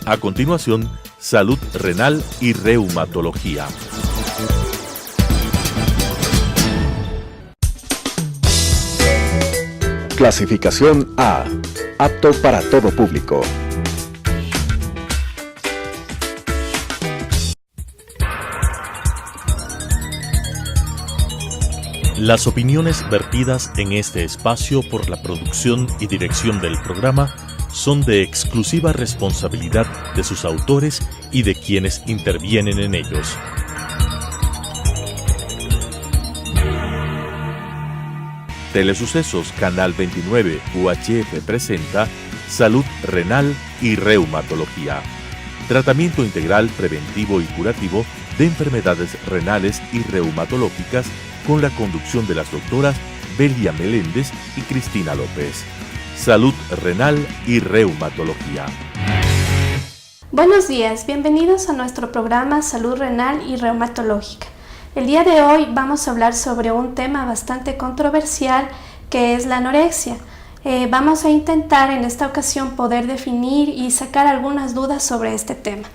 A continuación, salud renal y reumatología. Clasificación A. Apto para todo público. Las opiniones vertidas en este espacio por la producción y dirección del programa son de exclusiva responsabilidad de sus autores y de quienes intervienen en ellos. Telesucesos Canal 29 UHF presenta Salud Renal y Reumatología. Tratamiento integral preventivo y curativo de enfermedades renales y reumatológicas con la conducción de las doctoras Belia Meléndez y Cristina López. Salud renal y reumatología. Buenos días, bienvenidos a nuestro programa Salud Renal y Reumatológica. El día de hoy vamos a hablar sobre un tema bastante controversial que es la anorexia. Vamos a intentar en esta ocasión poder definir y sacar algunas dudas sobre este tema.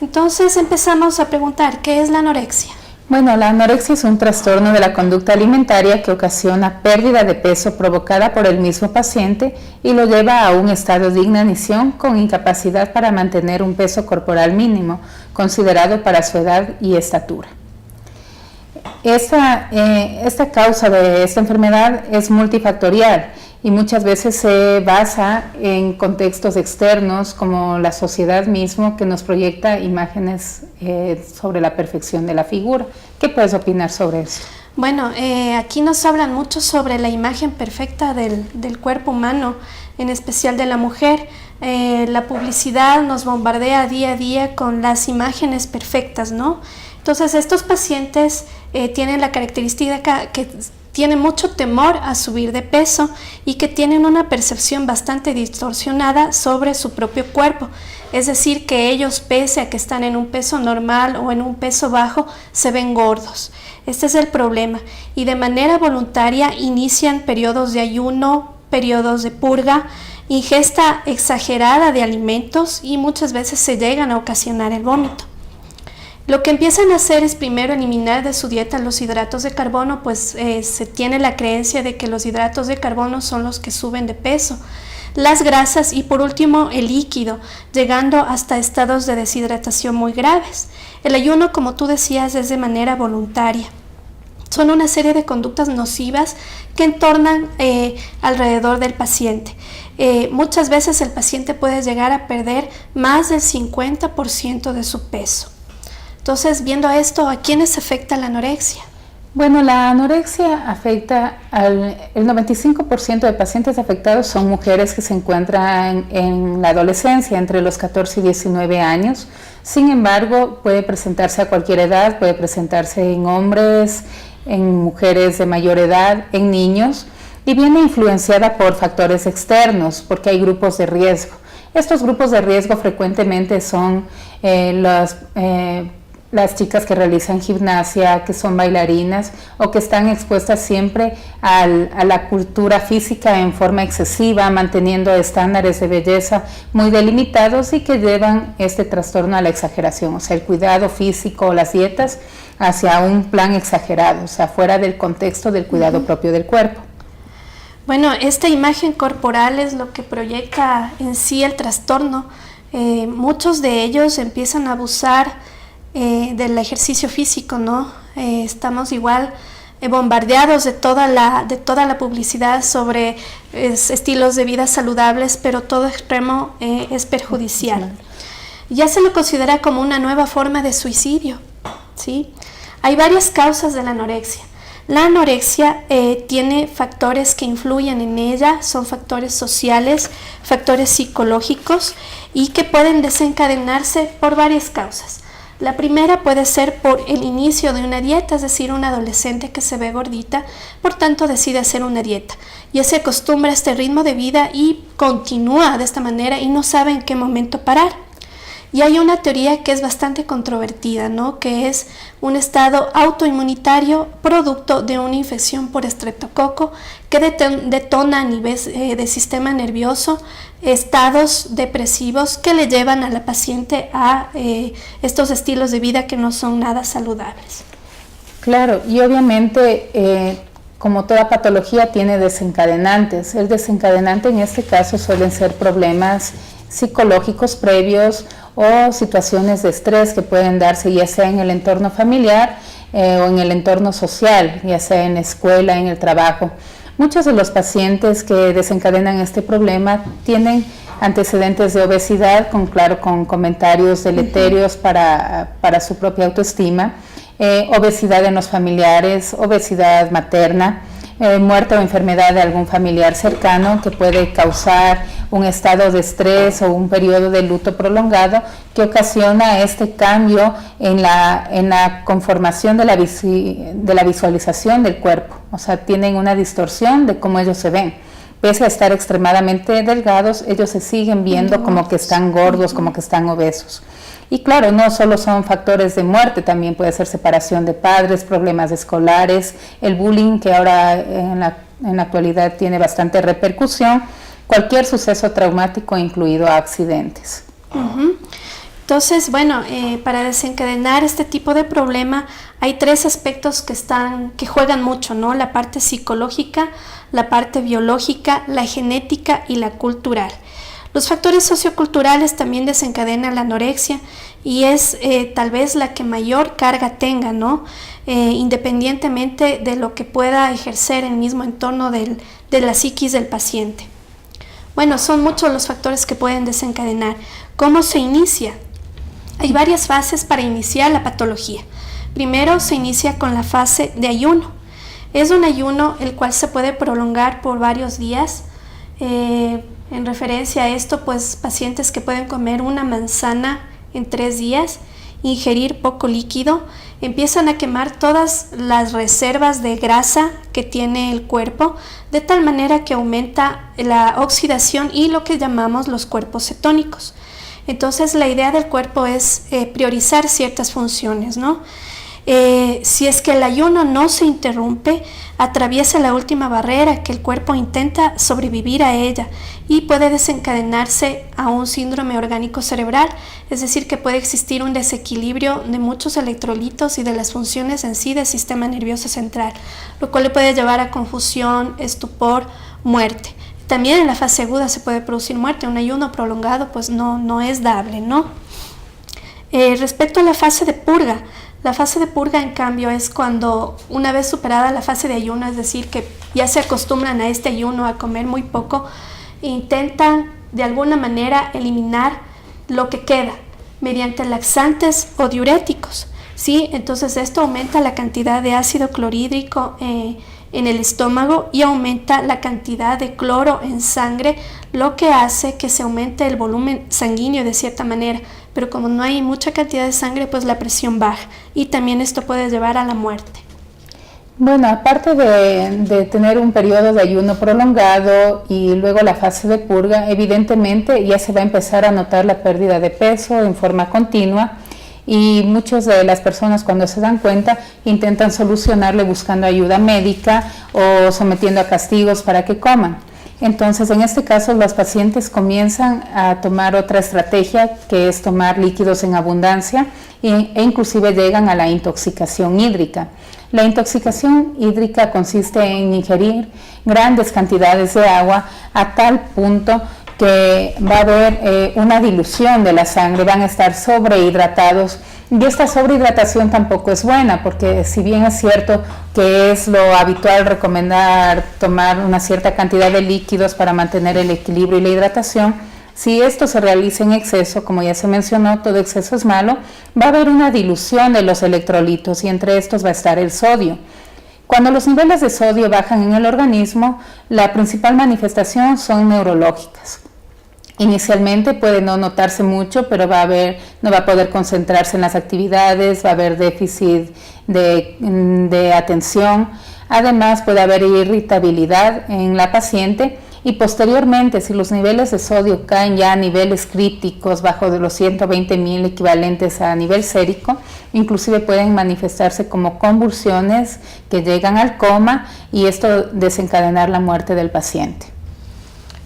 Entonces empezamos a preguntar, ¿qué es la anorexia? Bueno, la anorexia es un trastorno de la conducta alimentaria que ocasiona pérdida de peso provocada por el mismo paciente y lo lleva a un estado de inanición con incapacidad para mantener un peso corporal mínimo, considerado para su edad y estatura. Esta causa de esta enfermedad es multifactorial y muchas veces se basa en contextos externos como la sociedad mismo que nos proyecta imágenes sobre la perfección de la figura. ¿Qué puedes opinar sobre eso? Bueno, aquí nos hablan mucho sobre la imagen perfecta del cuerpo humano, en especial de la mujer. La publicidad nos bombardea día a día con las imágenes perfectas, ¿no? Entonces estos pacientes tienen la característica que tienen mucho temor a subir de peso y que tienen una percepción bastante distorsionada sobre su propio cuerpo. Es decir, que ellos, pese a que están en un peso normal o en un peso bajo, se ven gordos. Este es el problema. Y de manera voluntaria inician periodos de ayuno, periodos de purga, ingesta exagerada de alimentos y muchas veces se llegan a ocasionar el vómito. Lo que empiezan a hacer es primero eliminar de su dieta los hidratos de carbono, pues se tiene la creencia de que los hidratos de carbono son los que suben de peso, las grasas y por último el líquido, llegando hasta estados de deshidratación muy graves. El ayuno, como tú decías, es de manera voluntaria. Son una serie de conductas nocivas que entornan alrededor del paciente. Muchas veces el paciente puede llegar a perder más del 50% de su peso. Entonces, viendo esto, ¿a quiénes afecta la anorexia? Bueno, la anorexia afecta el 95% de pacientes afectados son mujeres que se encuentran en la adolescencia, entre los 14 y 19 años. Sin embargo, puede presentarse a cualquier edad, puede presentarse en hombres, en mujeres de mayor edad, en niños, y viene influenciada por factores externos, porque hay grupos de riesgo. Estos grupos de riesgo frecuentemente son las chicas que realizan gimnasia, que son bailarinas o que están expuestas siempre a la cultura física en forma excesiva, manteniendo estándares de belleza muy delimitados y que llevan este trastorno a la exageración, o sea, el cuidado físico o las dietas hacia un plan exagerado, o sea, fuera del contexto del cuidado propio del cuerpo. Bueno, esta imagen corporal es lo que proyecta en sí el trastorno. Muchos de ellos empiezan a abusar del ejercicio físico, ¿no? Estamos igual bombardeados de toda la publicidad sobre estilos de vida saludables, pero todo extremo es perjudicial. Ya se lo considera como una nueva forma de suicidio, ¿sí? Hay varias causas de la anorexia. La anorexia tiene factores que influyen en ella, son factores sociales, factores psicológicos y que pueden desencadenarse por varias causas. La primera puede ser por el inicio de una dieta, es decir, un adolescente que se ve gordita, por tanto decide hacer una dieta. Ya se acostumbra a este ritmo de vida y continúa de esta manera y no sabe en qué momento parar. Y hay una teoría que es bastante controvertida, ¿no? Que es un estado autoinmunitario producto de una infección por estreptococo que detona a nivel del sistema nervioso estados depresivos que le llevan a la paciente a estos estilos de vida que no son nada saludables. Claro, y obviamente como toda patología tiene desencadenantes. El desencadenante en este caso suelen ser problemas psicológicos previos o situaciones de estrés que pueden darse ya sea en el entorno familiar o en el entorno social, ya sea en la escuela, en el trabajo. Muchos de los pacientes que desencadenan este problema tienen antecedentes de obesidad, con comentarios deleterios para su propia autoestima, obesidad en los familiares, obesidad materna, muerte o enfermedad de algún familiar cercano que puede causar un estado de estrés o un periodo de luto prolongado que ocasiona este cambio en la conformación de la visualización del cuerpo. O sea, tienen una distorsión de cómo ellos se ven. Pese a estar extremadamente delgados, ellos se siguen viendo como que están gordos, como que están obesos. Y claro, no solo son factores de muerte, también puede ser separación de padres, problemas escolares, el bullying que ahora en la actualidad tiene bastante repercusión, cualquier suceso traumático incluido accidentes. Entonces, bueno, para desencadenar este tipo de problema hay tres aspectos que juegan mucho, ¿no? La parte psicológica, la parte biológica, la genética y la cultural. Los factores socioculturales también desencadenan la anorexia y es tal vez la que mayor carga tenga, ¿no? Independientemente de lo que pueda ejercer el mismo entorno de la psiquis del paciente. Bueno, son muchos los factores que pueden desencadenar. ¿Cómo se inicia? Hay varias fases para iniciar la patología. Primero se inicia con la fase de ayuno. Es un ayuno el cual se puede prolongar por varios días. En referencia a esto, pues pacientes que pueden comer una manzana en 3 días, ingerir poco líquido, empiezan a quemar todas las reservas de grasa que tiene el cuerpo, de tal manera que aumenta la oxidación y lo que llamamos los cuerpos cetónicos. Entonces la idea del cuerpo es priorizar ciertas funciones, ¿no? Si es que el ayuno no se interrumpe, atraviesa la última barrera que el cuerpo intenta sobrevivir a ella y puede desencadenarse a un síndrome orgánico cerebral, es decir, que puede existir un desequilibrio de muchos electrolitos y de las funciones en sí del sistema nervioso central, lo cual le puede llevar a confusión, estupor, muerte. También en la fase aguda se puede producir muerte, un ayuno prolongado pues no es dable, ¿no? Respecto a la fase de purga, la fase de purga, en cambio, es cuando una vez superada la fase de ayuno, es decir, que ya se acostumbran a este ayuno, a comer muy poco, intentan de alguna manera eliminar lo que queda mediante laxantes o diuréticos, ¿sí? Entonces esto aumenta la cantidad de ácido clorhídrico en el estómago y aumenta la cantidad de cloro en sangre, lo que hace que se aumente el volumen sanguíneo de cierta manera, pero como no hay mucha cantidad de sangre, pues la presión baja y también esto puede llevar a la muerte. Bueno, aparte de tener un periodo de ayuno prolongado y luego la fase de purga, evidentemente ya se va a empezar a notar la pérdida de peso en forma continua y muchas de las personas cuando se dan cuenta intentan solucionarle buscando ayuda médica o sometiendo a castigos para que coman. Entonces, en este caso, los pacientes comienzan a tomar otra estrategia que es tomar líquidos en abundancia e inclusive llegan a la intoxicación hídrica. La intoxicación hídrica consiste en ingerir grandes cantidades de agua a tal punto que va a haber una dilución de la sangre, van a estar sobrehidratados. Y esta sobrehidratación tampoco es buena, porque si bien es cierto que es lo habitual recomendar tomar una cierta cantidad de líquidos para mantener el equilibrio y la hidratación, si esto se realiza en exceso, como ya se mencionó, todo exceso es malo, va a haber una dilución de los electrolitos y entre estos va a estar el sodio. Cuando los niveles de sodio bajan en el organismo, la principal manifestación son neurológicas. Inicialmente puede no notarse mucho, pero no va a poder concentrarse en las actividades, va a haber déficit de atención. Además puede haber irritabilidad en la paciente Y posteriormente, si los niveles de sodio caen ya a niveles críticos, bajo de los 120.000 equivalentes a nivel sérico, inclusive pueden manifestarse como convulsiones que llegan al coma y esto desencadenar la muerte del paciente.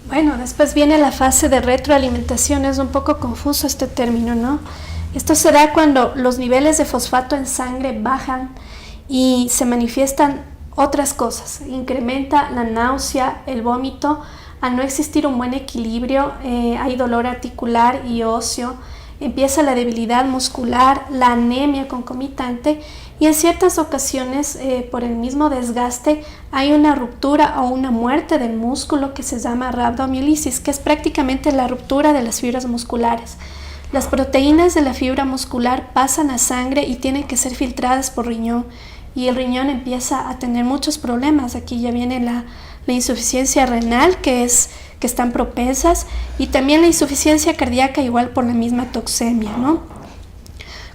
Bueno, después viene la fase de retroalimentación. Es un poco confuso este término, ¿no? Esto se da cuando los niveles de fosfato en sangre bajan y se manifiestan otras cosas. Incrementa la náusea, el vómito, al no existir un buen equilibrio, hay dolor articular y óseo, empieza la debilidad muscular, la anemia concomitante y en ciertas ocasiones por el mismo desgaste hay una ruptura o una muerte del músculo que se llama rabdomiolisis, que es prácticamente la ruptura de las fibras musculares. Las proteínas de la fibra muscular pasan a sangre y tienen que ser filtradas por riñón y el riñón empieza a tener muchos problemas. Aquí ya viene la insuficiencia renal que están propensas y también la insuficiencia cardíaca igual por la misma toxemia, ¿no?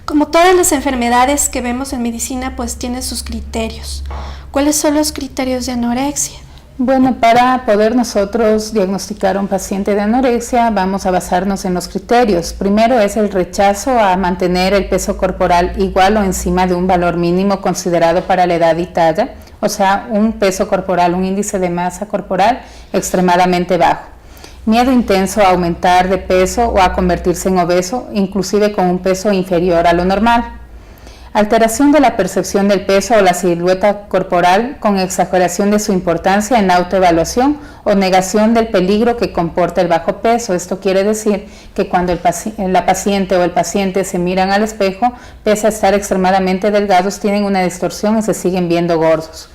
Como todas las enfermedades que vemos en medicina, pues tienen sus criterios. ¿Cuáles son los criterios de anorexia? Bueno, para poder nosotros diagnosticar a un paciente de anorexia, vamos a basarnos en los criterios. Primero es el rechazo a mantener el peso corporal igual o encima de un valor mínimo considerado para la edad y talla, o sea, un peso corporal, un índice de masa corporal extremadamente bajo. Miedo intenso a aumentar de peso o a convertirse en obeso, inclusive con un peso inferior a lo normal. Alteración de la percepción del peso o la silueta corporal con exageración de su importancia en la autoevaluación o negación del peligro que comporta el bajo peso. Esto quiere decir que cuando la paciente o el paciente se miran al espejo, pese a estar extremadamente delgados, tienen una distorsión y se siguen viendo gordos.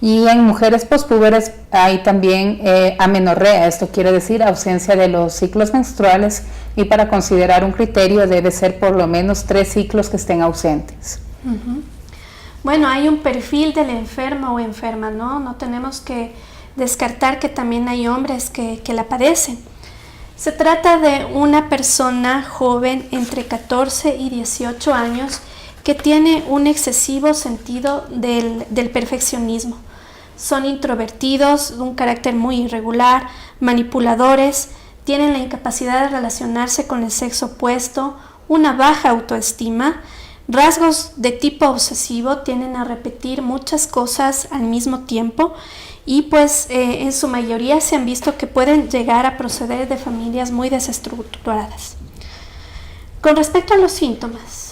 Y en mujeres pospúberes hay también amenorrea, esto quiere decir ausencia de los ciclos menstruales y para considerar un criterio debe ser por lo menos 3 ciclos que estén ausentes. Uh-huh. Bueno, hay un perfil del enfermo o enferma, ¿no? No tenemos que descartar que también hay hombres que la padecen. Se trata de una persona joven entre 14 y 18 años que tiene un excesivo sentido del perfeccionismo. Son introvertidos, de un carácter muy irregular, manipuladores, tienen la incapacidad de relacionarse con el sexo opuesto, una baja autoestima, rasgos de tipo obsesivo, tienden a repetir muchas cosas al mismo tiempo y pues en su mayoría se han visto que pueden llegar a proceder de familias muy desestructuradas. Con respecto a los síntomas.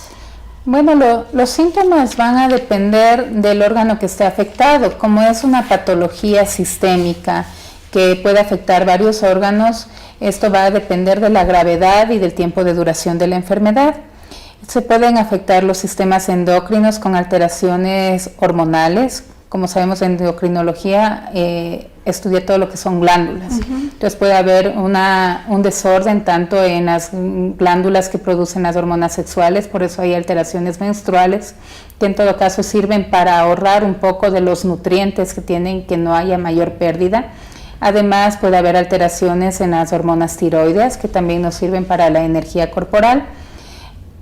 Bueno, los síntomas van a depender del órgano que esté afectado. Como es una patología sistémica que puede afectar varios órganos, esto va a depender de la gravedad y del tiempo de duración de la enfermedad. Se pueden afectar los sistemas endocrinos con alteraciones hormonales. Como sabemos, en endocrinología estudia todo lo que son glándulas. Uh-huh. Entonces puede haber un desorden tanto en las glándulas que producen las hormonas sexuales, por eso hay alteraciones menstruales, que en todo caso sirven para ahorrar un poco de los nutrientes que tienen, que no haya mayor pérdida. Además puede haber alteraciones en las hormonas tiroides, que también nos sirven para la energía corporal.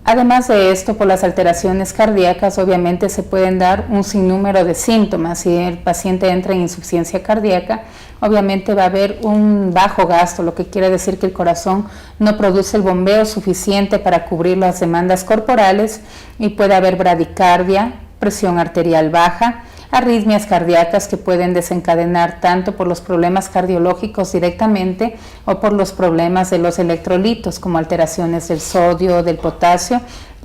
Además de esto, por las alteraciones cardíacas, obviamente se pueden dar un sinnúmero de síntomas. Si el paciente entra en insuficiencia cardíaca, obviamente va a haber un bajo gasto, lo que quiere decir que el corazón no produce el bombeo suficiente para cubrir las demandas corporales y puede haber bradicardia, presión arterial baja, arritmias cardíacas que pueden desencadenar tanto por los problemas cardiológicos directamente o por los problemas de los electrolitos como alteraciones del sodio, del potasio,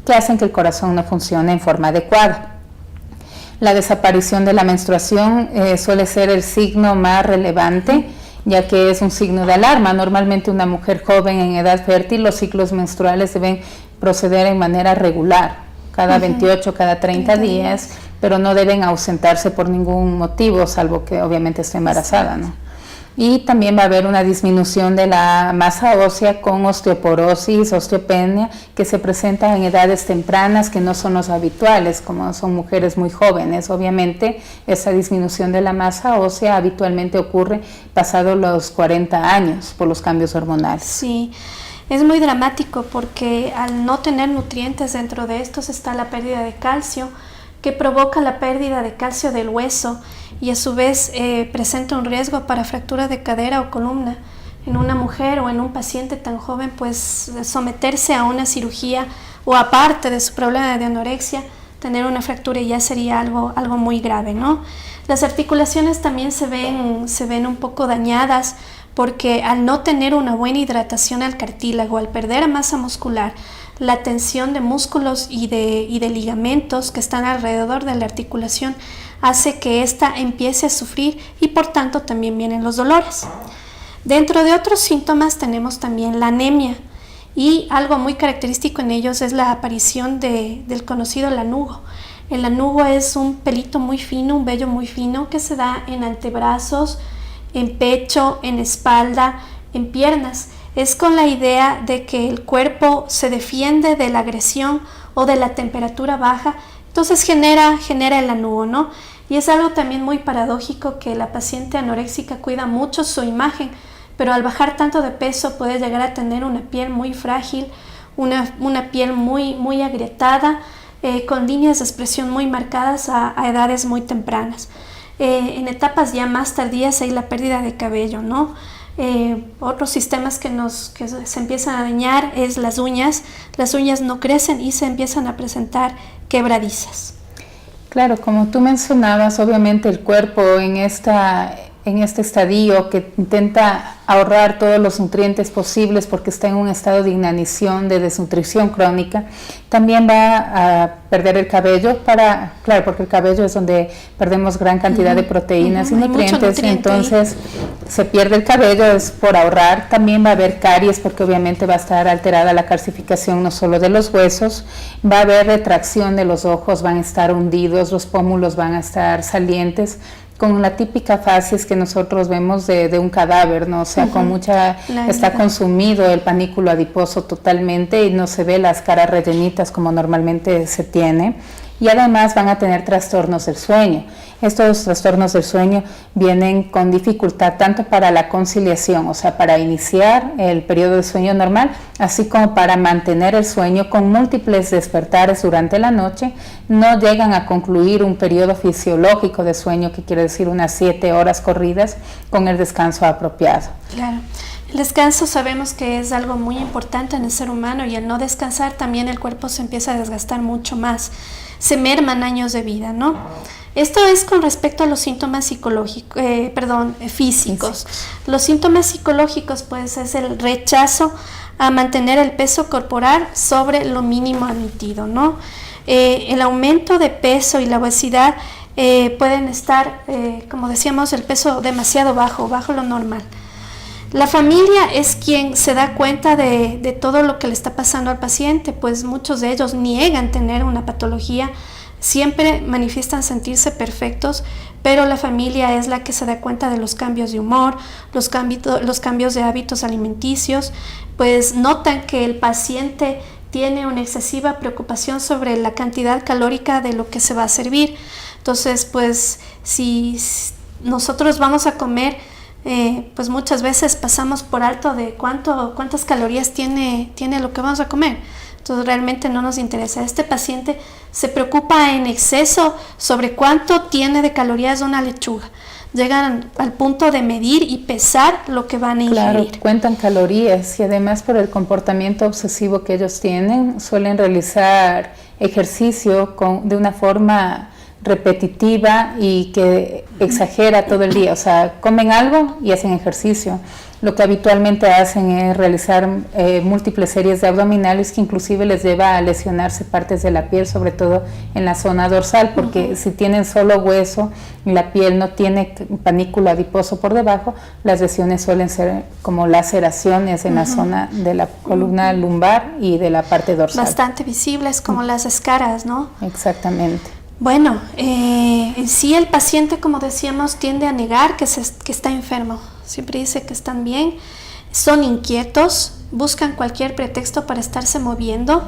que hacen que el corazón no funcione en forma adecuada. La desaparición de la menstruación suele ser el signo más relevante, ya que es un signo de alarma. Normalmente una mujer joven en edad fértil, los ciclos menstruales deben proceder en manera regular, cada 28, cada 30 días, pero no deben ausentarse por ningún motivo, salvo que obviamente esté embarazada, ¿no? Y también va a haber una disminución de la masa ósea con osteoporosis, osteopenia, que se presenta en edades tempranas que no son los habituales, como son mujeres muy jóvenes. Obviamente, esa disminución de la masa ósea habitualmente ocurre pasado los 40 años por los cambios hormonales. Sí. Es muy dramático porque al no tener nutrientes dentro de estos está la pérdida de calcio, que provoca la pérdida de calcio del hueso y a su vez presenta un riesgo para fractura de cadera o columna. En una mujer o en un paciente tan joven, pues someterse a una cirugía o aparte de su problema de anorexia, tener una fractura ya sería algo muy grave, ¿no? Las articulaciones también se ven un poco dañadas porque al no tener una buena hidratación al cartílago, al perder masa muscular, la tensión de músculos y de ligamentos que están alrededor de la articulación hace que ésta empiece a sufrir y por tanto también vienen los dolores. Dentro de otros síntomas tenemos también la anemia y algo muy característico en ellos es la aparición del conocido lanugo. El lanugo es un pelito muy fino, un vello muy fino que se da en antebrazos, en pecho, en espalda, en piernas. Es con la idea de que el cuerpo se defiende de la agresión o de la temperatura baja, entonces genera el lanugo, ¿no? Y es algo también muy paradójico que la paciente anoréxica cuida mucho su imagen, pero al bajar tanto de peso puede llegar a tener una piel muy frágil, una piel muy agrietada, con líneas de expresión muy marcadas a edades muy tempranas. En etapas ya más tardías hay la pérdida de cabello, ¿no? Otros sistemas que se empiezan a dañar es las uñas no crecen y se empiezan a presentar quebradizas. Claro, como tú mencionabas, obviamente el cuerpo en este estadio que intenta ahorrar todos los nutrientes posibles porque está en un estado de inanición, de desnutrición crónica, también va a perder el cabello porque el cabello es donde perdemos gran cantidad de proteínas y nutrientes, entonces se pierde el cabello, es por ahorrar. También va a haber caries porque obviamente va a estar alterada la calcificación no solo de los huesos, va a haber retracción de los ojos, van a estar hundidos, los pómulos van a estar salientes, con la típica facies que nosotros vemos de un cadáver, ¿no? O sea, con mucha, está consumido el panículo adiposo totalmente y no se ve las caras rellenitas como normalmente se tiene. Y además van a tener trastornos del sueño. Estos trastornos del sueño vienen con dificultad tanto para la conciliación, o sea, para iniciar el periodo de sueño normal, así como para mantener el sueño con múltiples despertares durante la noche. No llegan a concluir un periodo fisiológico de sueño, que quiere decir unas 7 horas corridas, con el descanso apropiado. Claro. El descanso sabemos que es algo muy importante en el ser humano y al no descansar también el cuerpo se empieza a desgastar mucho más. Se merman años de vida, ¿no? Esto es con respecto a los síntomas físicos. Los síntomas psicológicos, pues, es el rechazo a mantener el peso corporal sobre lo mínimo admitido, ¿no? El aumento de peso y la obesidad pueden estar, como decíamos, el peso demasiado bajo lo normal. La familia es quien se da cuenta de todo lo que le está pasando al paciente, pues muchos de ellos niegan tener una patología, siempre manifiestan sentirse perfectos, pero la familia es la que se da cuenta de los cambios de humor, los cambios de hábitos alimenticios, pues notan que el paciente tiene una excesiva preocupación sobre la cantidad calórica de lo que se va a servir. Entonces, pues si nosotros vamos a comer, pues muchas veces pasamos por alto de cuántas calorías tiene lo que vamos a comer. Entonces realmente no nos interesa. Este paciente se preocupa en exceso sobre cuánto tiene de calorías una lechuga. Llegan al punto de medir y pesar lo que van a ingerir. Claro, cuentan calorías y además por el comportamiento obsesivo que ellos tienen, suelen realizar ejercicio de una forma repetitiva y que exagera todo el día, o sea, comen algo y hacen ejercicio. Lo que habitualmente hacen es realizar múltiples series de abdominales que inclusive les lleva a lesionarse partes de la piel, sobre todo en la zona dorsal, porque si tienen solo hueso y la piel no tiene panículo adiposo por debajo, las lesiones suelen ser como laceraciones en la zona de la columna lumbar y de la parte dorsal. Bastante visibles, como las escaras, ¿no? Exactamente. Bueno, en sí el paciente, como decíamos, tiende a negar que está enfermo. Siempre dice que están bien, son inquietos, buscan cualquier pretexto para estarse moviendo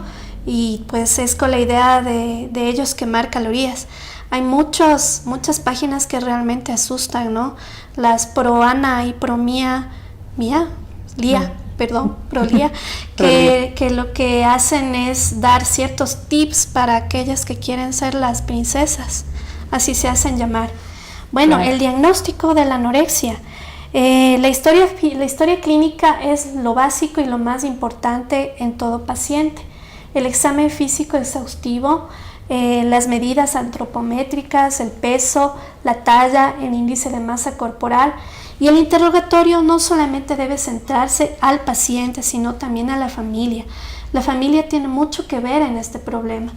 y pues es con la idea de ellos quemar calorías. Hay muchas páginas que realmente asustan, ¿no? Las ProAna y ProMía, Prolia, que lo que hacen es dar ciertos tips para aquellas que quieren ser las princesas, así se hacen llamar. Bueno, el diagnóstico de la anorexia. La historia clínica es lo básico y lo más importante en todo paciente. El examen físico exhaustivo, las medidas antropométricas, el peso, la talla, el índice de masa corporal, y el interrogatorio no solamente debe centrarse al paciente, sino también a la familia. La familia tiene mucho que ver en este problema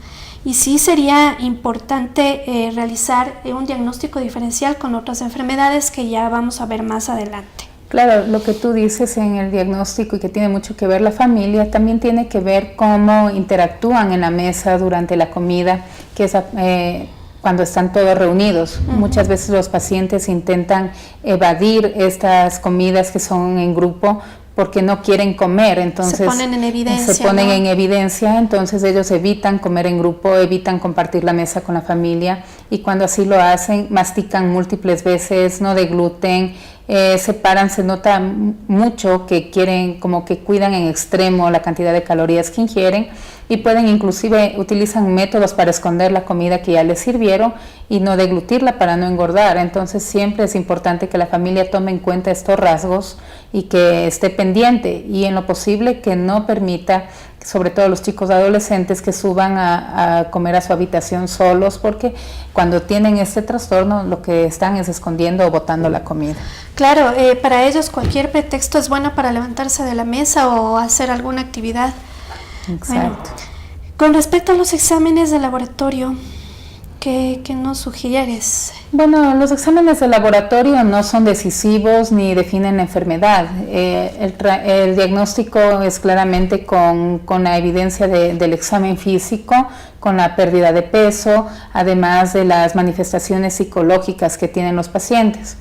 y sí sería importante realizar un diagnóstico diferencial con otras enfermedades que ya vamos a ver más adelante. Claro, lo que tú dices en el diagnóstico y que tiene mucho que ver la familia, también tiene que ver cómo interactúan en la mesa durante la comida, que es cuando están todos reunidos. Muchas veces los pacientes intentan evadir estas comidas que son en grupo porque no quieren comer, entonces se ponen en evidencia, ¿no? En evidencia, entonces ellos evitan comer en grupo, evitan compartir la mesa con la familia, y cuando así lo hacen, mastican múltiples veces, no degluten, se paran, se nota mucho que quieren, como que cuidan en extremo la cantidad de calorías que ingieren, y pueden inclusive utilizan métodos para esconder la comida que ya les sirvieron y no deglutirla para no engordar. Entonces siempre es importante que la familia tome en cuenta estos rasgos y que esté pendiente, y en lo posible que no permita, sobre todo los chicos adolescentes, que suban a comer a su habitación solos, porque cuando tienen este trastorno lo que están es escondiendo o botando la comida. Claro, para ellos cualquier pretexto es bueno para levantarse de la mesa o hacer alguna actividad. Exacto. Bueno, con respecto a los exámenes de laboratorio, ¿qué nos sugieres? Bueno, los exámenes de laboratorio no son decisivos ni definen la enfermedad. El diagnóstico es claramente con la evidencia del examen físico, con la pérdida de peso, además de las manifestaciones psicológicas que tienen los pacientes.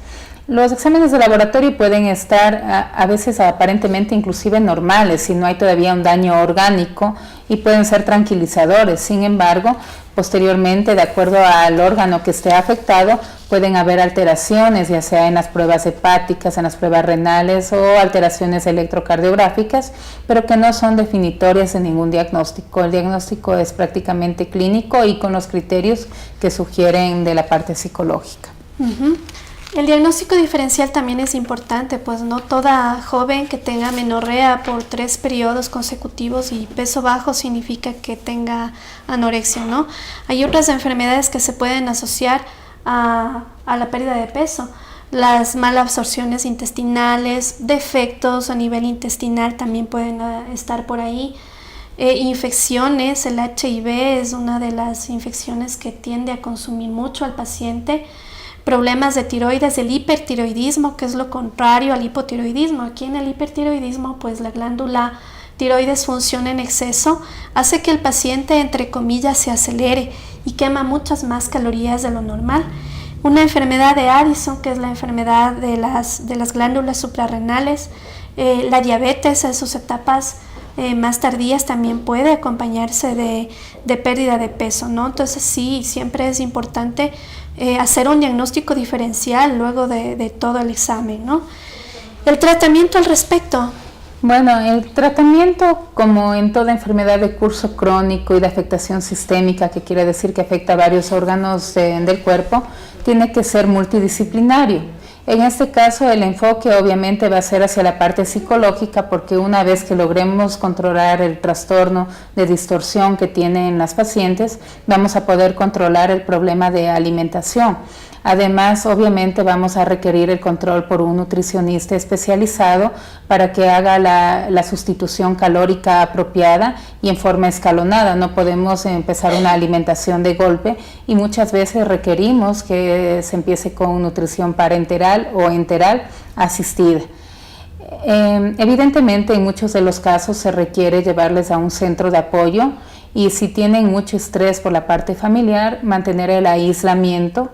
Los exámenes de laboratorio pueden estar a veces aparentemente inclusive normales si no hay todavía un daño orgánico, y pueden ser tranquilizadores. Sin embargo, posteriormente, de acuerdo al órgano que esté afectado, pueden haber alteraciones, ya sea en las pruebas hepáticas, en las pruebas renales o alteraciones electrocardiográficas, pero que no son definitorias de ningún diagnóstico. El diagnóstico es prácticamente clínico y con los criterios que sugieren de la parte psicológica. El diagnóstico diferencial también es importante, pues no toda joven que tenga menorrea por 3 periodos consecutivos y peso bajo significa que tenga anorexia, ¿no? Hay otras enfermedades que se pueden asociar a la pérdida de peso. Las malabsorciones intestinales, defectos a nivel intestinal también pueden estar por ahí. Infecciones, el HIV es una de las infecciones que tiende a consumir mucho al paciente. Problemas de tiroides, el hipertiroidismo, que es lo contrario al hipotiroidismo. Aquí en el hipertiroidismo, pues la glándula tiroides funciona en exceso, hace que el paciente, entre comillas, se acelere y quema muchas más calorías de lo normal. Una enfermedad de Addison, que es la enfermedad de las glándulas suprarrenales. La diabetes en sus etapas más tardías también puede acompañarse de pérdida de peso, ¿no? Entonces sí, siempre es importante hacer un diagnóstico diferencial luego de todo el examen, ¿no? El tratamiento al respecto. Bueno, el tratamiento, como en toda enfermedad de curso crónico y de afectación sistémica, que quiere decir que afecta a varios órganos del cuerpo, tiene que ser multidisciplinario. En este caso, el enfoque obviamente va a ser hacia la parte psicológica, porque una vez que logremos controlar el trastorno de distorsión que tienen las pacientes, vamos a poder controlar el problema de alimentación. Además, obviamente vamos a requerir el control por un nutricionista especializado para que haga la sustitución calórica apropiada y en forma escalonada. No podemos empezar una alimentación de golpe, y muchas veces requerimos que se empiece con nutrición parenteral o enteral asistida. Evidentemente, en muchos de los casos se requiere llevarles a un centro de apoyo, y si tienen mucho estrés por la parte familiar, mantener el aislamiento.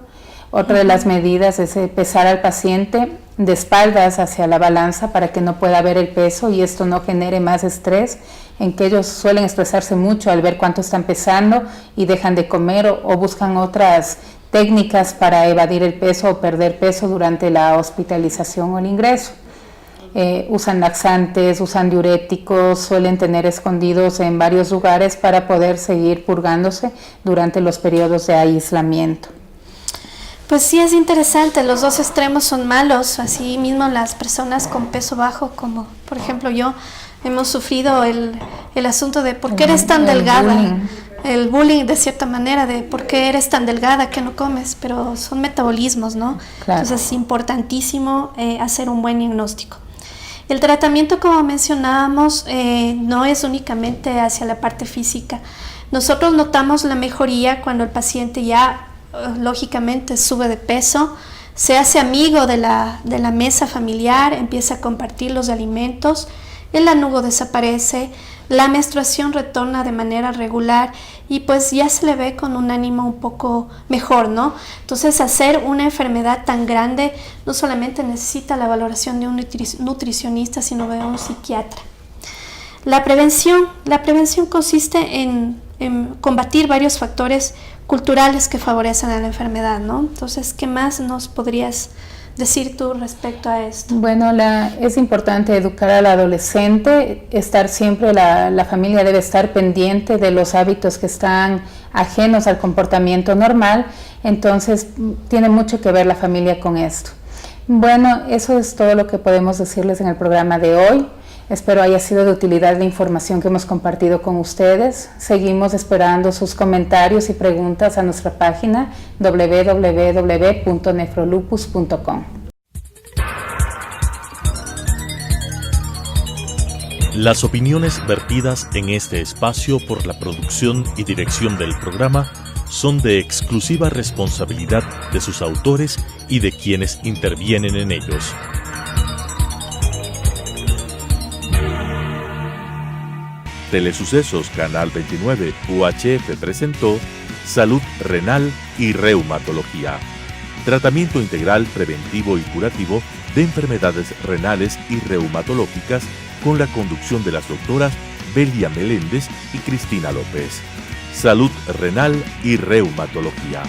Otra de las medidas es pesar al paciente de espaldas hacia la balanza para que no pueda ver el peso y esto no genere más estrés, en que ellos suelen estresarse mucho al ver cuánto están pesando y dejan de comer o buscan otras técnicas para evadir el peso o perder peso durante la hospitalización o el ingreso. usan laxantes, usan diuréticos, suelen tener escondidos en varios lugares para poder seguir purgándose durante los periodos de aislamiento. Pues sí, es interesante, los dos extremos son malos, así mismo las personas con peso bajo, como por ejemplo yo, hemos sufrido el asunto de ¿por qué eres tan delgada? El bullying de cierta manera, de ¿por qué eres tan delgada que no comes? Pero son metabolismos, ¿no? Claro. Entonces es importantísimo hacer un buen diagnóstico. El tratamiento, como mencionábamos, no es únicamente hacia la parte física. Nosotros notamos la mejoría cuando el paciente ya lógicamente sube de peso, se hace amigo de la mesa familiar, empieza a compartir los alimentos, el lanugo desaparece, la menstruación retorna de manera regular y pues ya se le ve con un ánimo un poco mejor, ¿no? Entonces hacer una enfermedad tan grande no solamente necesita la valoración de un nutricionista, sino de un psiquiatra. La prevención consiste en combatir varios factores culturales que favorecen a la enfermedad, ¿no? Entonces, ¿qué más nos podrías decir tú respecto a esto? Bueno, es importante educar al adolescente, estar siempre, la familia debe estar pendiente de los hábitos que están ajenos al comportamiento normal, entonces tiene mucho que ver la familia con esto. Bueno, eso es todo lo que podemos decirles en el programa de hoy. Espero haya sido de utilidad la información que hemos compartido con ustedes. Seguimos esperando sus comentarios y preguntas a nuestra página www.nefrolupus.com. Las opiniones vertidas en este espacio por la producción y dirección del programa son de exclusiva responsabilidad de sus autores y de quienes intervienen en ellos. Telesucesos Canal 29 UHF presentó Salud Renal y Reumatología. Tratamiento integral preventivo y curativo de enfermedades renales y reumatológicas con la conducción de las doctoras Belia Meléndez y Cristina López. Salud Renal y Reumatología.